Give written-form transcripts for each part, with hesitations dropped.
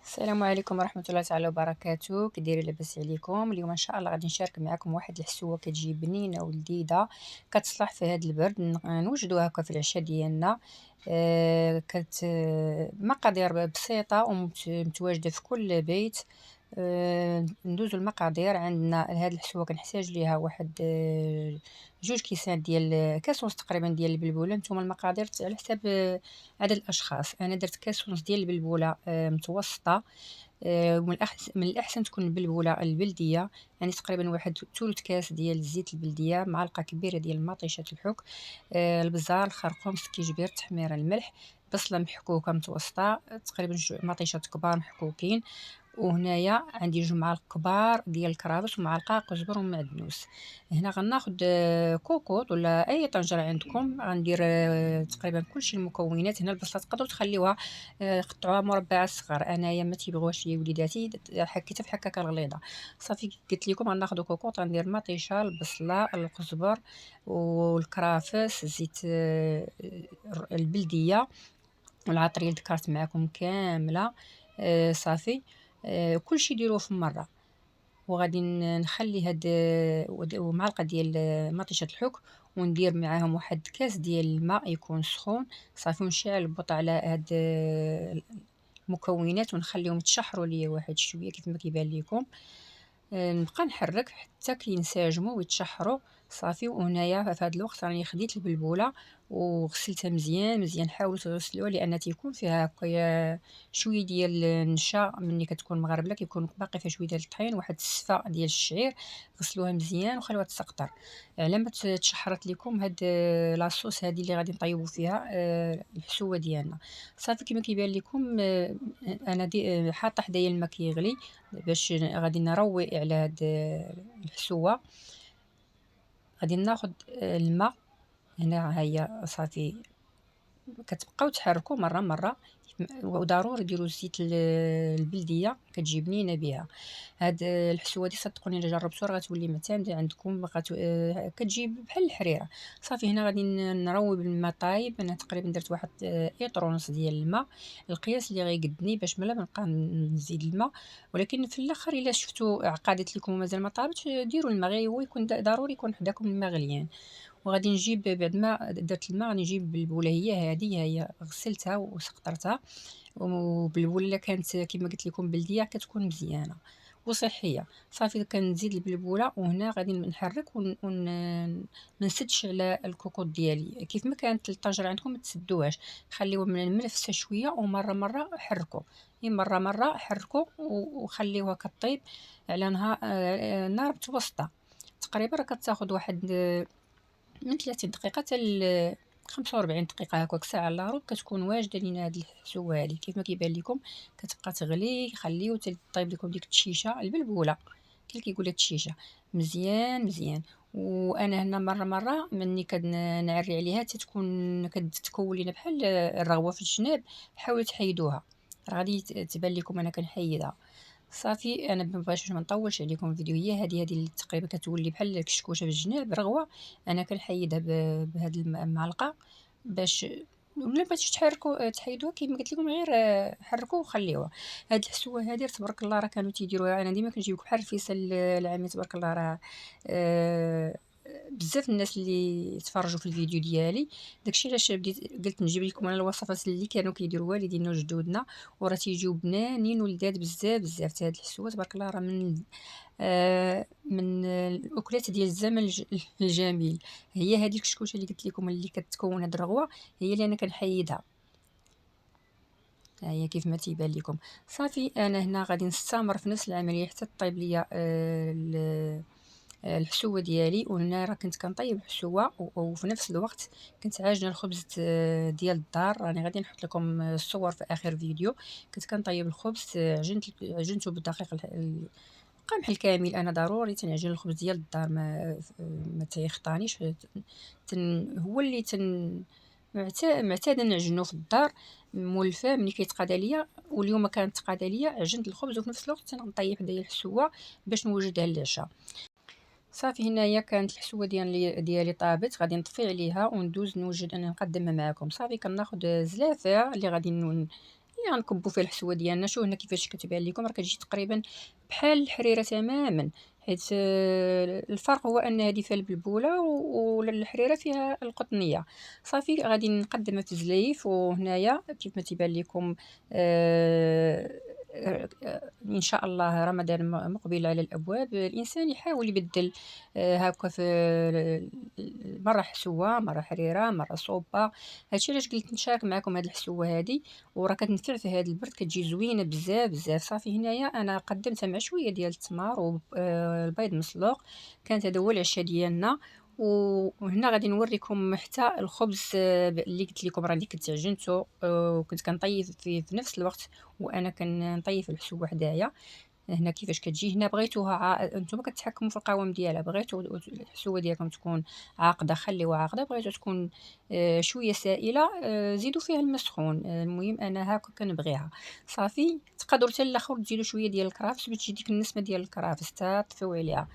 السلام عليكم ورحمة الله تعالى وبركاته، كي دايرين؟ لاباس عليكم؟ اليوم ان شاء الله غادي نشارك معكم واحد الحسوه كتجي بنينه ولذيذه، كتصلح في هذا البرد نوجدوها هكا في العشاء ديالنا. كت مقادير بسيطه ومتواجده في كل بيت. ندوزو المقادير. عندنا هاد الحسوه كنحتاج ليها واحد 2 كيسان ديال كاس ونص تقريبا ديال البلبوله. نتوما المقادير على حساب عدد الاشخاص. انا درت كاس ونص ديال البلبوله متوسطه. من الأحسن تكون البلبولة البلدية، يعني تقريبا واحد ثلث كاس ديال الزيت البلدية، معلقة كبيرة ديال مطيشة الحك، البزار، الخرقوم، سكيجبير، التحميرة، الملح، بصلة محكوكة متوسطة، تقريبا مطيشات كبار محكوكين. وهنايا عندي 2 معالق كبار ديال الكرفس ومعلقه قزبر ومعدنوس. هنا غناخد كوكوط ولا اي طنجره عندكم. غندير تقريبا كلشي المكونات. هنا البصله تقدروا تخليوها قطعوها مربعات صغار، انايا ما تيبغوش لي وليداتي حكيتها في حكاكه الغليظه. صافي قلت لكم غناخذ كوكوط، غندير مطيشه، البصله، القزبر والكرافس، الزيت البلديه والعطريه اللي ذكرت معكم كامله. صافي. كلشي ديروه في مره. وغادي نخلي هاد ومعلقه ديال مطيشه الحك، وندير معاهم واحد كاس ديال الماء يكون سخون. صافي ونشعل البوط على هاد المكونات ونخليهم يتشحروا ليا واحد شويه كيف ما كيبان لكم. نبقى نحرك حتى كينسجموا ويتشحروا. صافي. وهنايا في هذا الوقت راني خديت البلبوله وغسلتها مزيان مزيان. حاولوا تغسلوها لان تيكون فيها هكايا شويه ديال النشا. ملي كتكون مغربله كيكون باقي فيها شويه ديال الطحين، واحد السفه ديال الشعير. غسلوها مزيان وخلوها تسقطر على ما تشحرت لكم هاد لاصوص هادي اللي غادي نطيبوا فيها الحشوه ديالنا. صافي كما كيبان لكم انا حاطه حدايا الماء كيغلي باش غادي نروي على هاد الحشوه. غادي ناخد الماء. هنا ها هي صافي. كتبقاو تحركوا مره مره. وضروري ديروا الزيت البلديه كتجي بنينه بها. هاد الحشوه دي صدقوني الا جربتوها راه غتولي معتمده عندكم. كتجي بحال الحريره. صافي هنا غادي نروي بالماء طايب. انا تقريبا درت واحد ايطر ونص ديال الماء، القياس اللي غيقدني باش ملا ما نبقى نزيد الماء. ولكن في الاخر الا شفتوا عقدت لكم ومازال ما طابتش ديروا الماء. غير هو يكون ضروري يكون حداكم الماء غليان. وغادي نجيب بعد ما درت الماء غادي نجيب بالبوله هي هذه هي غسلتها وسقطرتها. وبالبوله اللي كانت كما قلت لكم بلديه كتكون مزيانه وصحيه. صافي كنزيد البلبوله وهنا غادي نحرك ما نسدش على الكوكوط ديالي. كيف ما كانت الطنجره عندكم ما تسدوهاش، خليوها من منفسه شويه ومره مره حركوا. مره مره حركوا وخليوها كطيب على نار متوسطه. تقريبا راه كتاخذ واحد من 30 دقيقة حتى 45 دقيقة هكاك، ساعة الا ربع كتكون واجدة لينا هاد الحشوة هادي. كيف ما كيبان لكم كتبقى تغلي. خليو حتى طيب لكم ديك التشيشة البلبولة كي كيقولها التشيشة مزيان مزيان. وانا هنا مره ملي كنعري عليها تتكون كتكون لينا بحال الرغوه في الجناب. حاولوا تحيدوها، راه غادي تبان لكم انا كنحيدها. صافي انا ما بغيتش ما نطولش عليكم الفيديو. هي هذه اللي تقريبا كتولي بحال الكشكوشه في الجناب رغوه. انا كنحيدها بهذه المعلقه باش ولا بغيتوش تحركوا تحيدوها كيما قلت لكم غير حركوا وخليوها. هاد الحشوه هذه تبارك الله راه كانوا تيديروها. انا ديما كنجيب لكم بحال الرفيسه العاميه تبارك الله. راه آه، بزاف الناس اللي تفرجوا في الفيديو ديالي. داكشي علاش بديت قلت نجيب لكم انا الوصفات اللي كانوا كيديروا والدينا وجدودنا وراه تيجيو بنانين ولذاذ بزاف بزاف. هاد الحشوه تبارك الله راه من الاكلات ديال الزمن الجميل. هي هذه الكشكوشه اللي قلت لكم اللي كتكون هاد الرغوه هي اللي انا كنحيدها. ها هي كيف ما تيبان لكم. صافي انا هنا غادي نستمر في نفس العمليه حتى طيب ليا الحشوه ديالي. وهنا راه كنت كنطيب الحشوه وفي نفس الوقت كنت عاجنه الخبز ديال الدار. راني غادي نحط لكم الصور في اخر فيديو. كنت كنطيب الخبز عجنته بالدقيق القمح الكامل. انا ضروري تنعجن الخبز ديال الدار ما تيخطانيش. هو اللي معتاده نعجنو في الدار مولفاه ملي كيتقادى ليا. واليوم كانت تقادى ليا عجنت الخبز وفي نفس الوقت تنطيب حدايا الحشوه باش نوجدها للعشاء. صافي هنايا كانت الحشوه ديالي طابت. غادي نطفي عليها وندوز نوجد انا نقدمها معكم. صافي كناخذ زلافه اللي غادي غنكبّوا فيها الحشوة ديالنا. شوفوا هنا كيفاش كتبان لكم، راه كتجي تقريبا بحال الحريرة تمامًا، حيت الفرق هو أن هذه فيها البلبولة والحريرة فيها القطنية. صافي غادي نقدّمها في الزلايف، وهنايا كيف ما تيبان لكم إن شاء الله رمضان مقبل على الأبواب، الإنسان يحاول يبدّل هاكا في مرة حشوة، مرة حريرة، مرة صوبّة. هادشي علاش قلت نشارك معكم هاد الحشوة هادي، وراه كتنفع في هاد البرد، كتجي زوينة بزاف بزاف. صافي هنايا أنا قدّمتها مع شوية ديال التمر البيض مسلوق، كانت هذا هو العشاء ديالنا. وهنا غادي نوريكم حتى الخبز اللي قلت لكم راني كنت عجنته، وكنت كنطيب فيه في نفس الوقت وأنا كنطيب الحشوة حدايا. هنا كيفاش كتجي، هنا بغيتوها نتوما كتحكموا في القوام ديالها، بغيتو الحشوة ديالكم تكون عاقدة خليوها عاقدة، بغيتو تكون شوية سائلة زيدوا فيها الماء سخون. المهم أنا هاكا كنبغيها. صافي تقدروا حتى الاخر تزيدوا شوية ديال الكرافس باش تجي ديك النسمة ديال الكرافس حتى تطفيو عليها.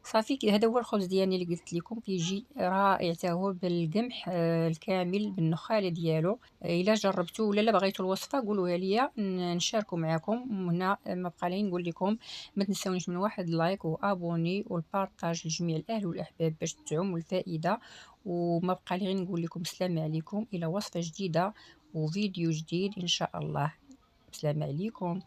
صافي هذا هو الخبز ديالي اللي قلت لكم، كيجي رائع حتى هو بالقمح الكامل بالنخالة ديالو. إلا جربتوه ولا بغيتوا الوصفة قولوها ليا نشاركوا معكم. وهنا ما بقى لي نقول لكم ما تنساونيش من واحد لايك وابوني والبارطاج لجميع الاهل والاحباب باش تعم الفائده. وما بقى لي غير نقول لكم السلام عليكم الى وصفه جديده وفيديو جديد ان شاء الله. السلام عليكم.